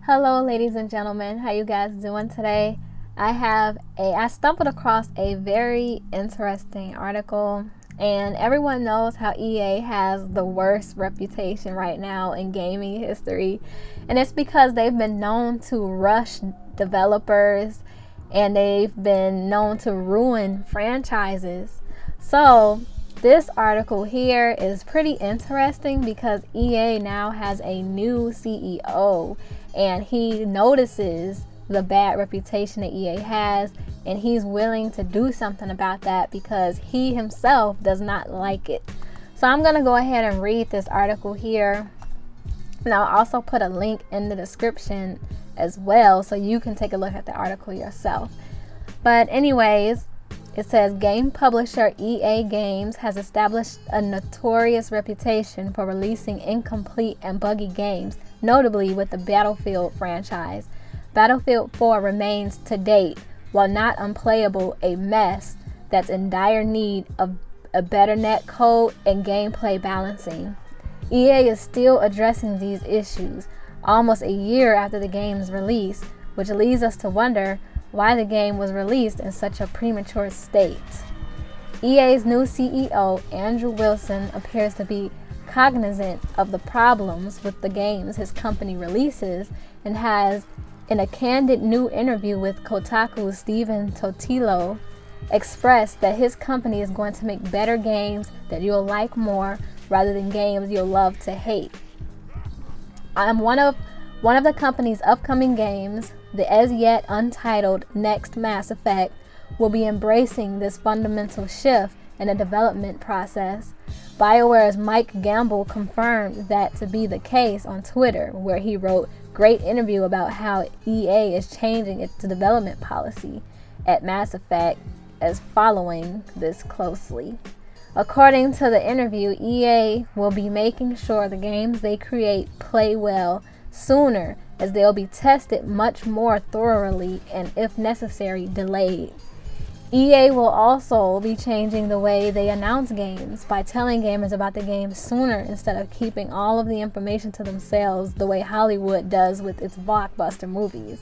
Hello, ladies and gentlemen. How you guys doing today? I stumbled across a very interesting article, and everyone knows how EA has the worst reputation right now in gaming history, and it's because they've been known to rush developers and they've been known to ruin franchises. So this article here is pretty interesting because EA now has a new CEO, and he notices the bad reputation that EA has, and he's willing to do something about that because he himself does not like it. So I'm going to go ahead and read this article here, and I'll also put a link in the description as well so you can take a look at the article yourself. But anyways, it says game publisher EA Games has established a notorious reputation for releasing incomplete and buggy games, notably with the Battlefield franchise. Battlefield 4 remains to date, while not unplayable, a mess that's in dire need of a better netcode and gameplay balancing. EA is still addressing these issues almost a year after the game's release, which leads us to wonder why the game was released in such a premature state. EA's new CEO, Andrew Wilson, appears to be cognizant of the problems with the games his company releases, and has, in a candid new interview with Kotaku's Stephen Totilo, expressed that his company is going to make better games that you'll like more rather than games you'll love to hate. One of the company's upcoming games, the as yet untitled next Mass Effect, will be embracing this fundamental shift in the development process. BioWare's Mike Gamble confirmed that to be the case on Twitter, where he wrote, "Great interview about how EA is changing its development policy at Mass Effect as following this closely." According to the interview, EA will be making sure the games they create play well sooner, as they'll be tested much more thoroughly and, if necessary, delayed. EA will also be changing the way they announce games by telling gamers about the game sooner instead of keeping all of the information to themselves the way Hollywood does with its blockbuster movies.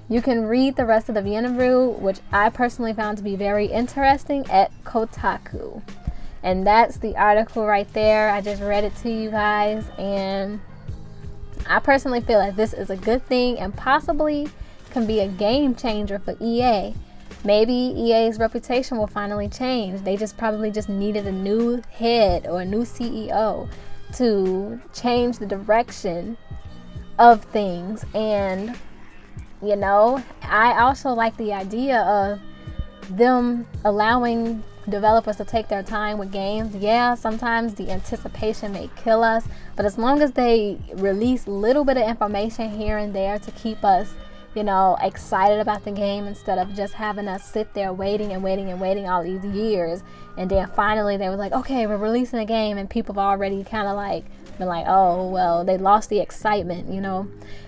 You can read the rest of the interview, which I personally found to be very interesting, at Kotaku. And that's the article right there. I just read it to you guys, and I personally feel like this is a good thing and possibly can be a game changer for EA. Maybe EA's reputation will finally change. They probably just needed a new head or a new CEO to change the direction of things. And, I also like the idea of them allowing developers to take their time with games. Yeah, sometimes the anticipation may kill us, but as long as they release a little bit of information here and there to keep us, excited about the game, instead of just having us sit there waiting all these years, and then finally they were like, okay, we're releasing a game, and people have already kind of been like, oh well, they lost the excitement.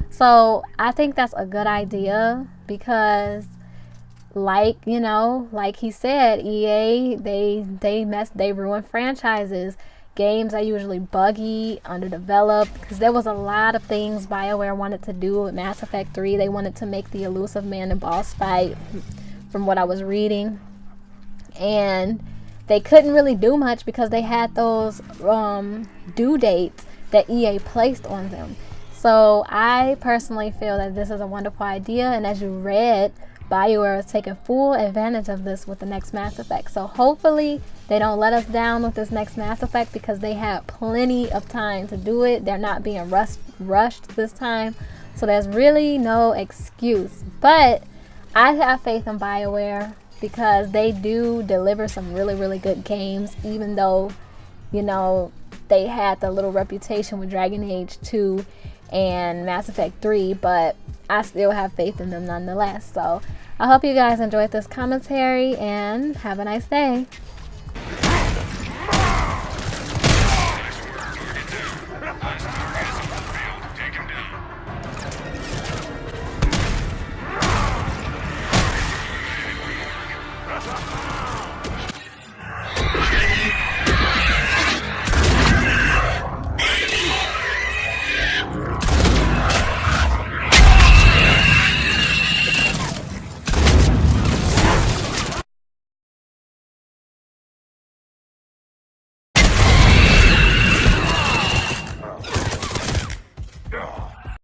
So I think that's a good idea because like he said, EA, they ruin franchises. Games are usually buggy, underdeveloped, because there was a lot of things BioWare wanted to do with Mass Effect 3. They wanted to make the Elusive Man and boss fight, from what I was reading, and they couldn't really do much because they had those due dates that EA placed on them. So I personally feel that this is a wonderful idea, and as you read, BioWare is taking full advantage of this with the next Mass Effect. So hopefully they don't let us down with this next Mass Effect, because they had plenty of time to do it. They're not being rushed this time. So there's really no excuse. But I have faith in BioWare because they do deliver some really, really good games, even though, they had the little reputation with Dragon Age 2 and Mass Effect 3, but I still have faith in them nonetheless. So I hope you guys enjoyed this commentary, and have a nice day.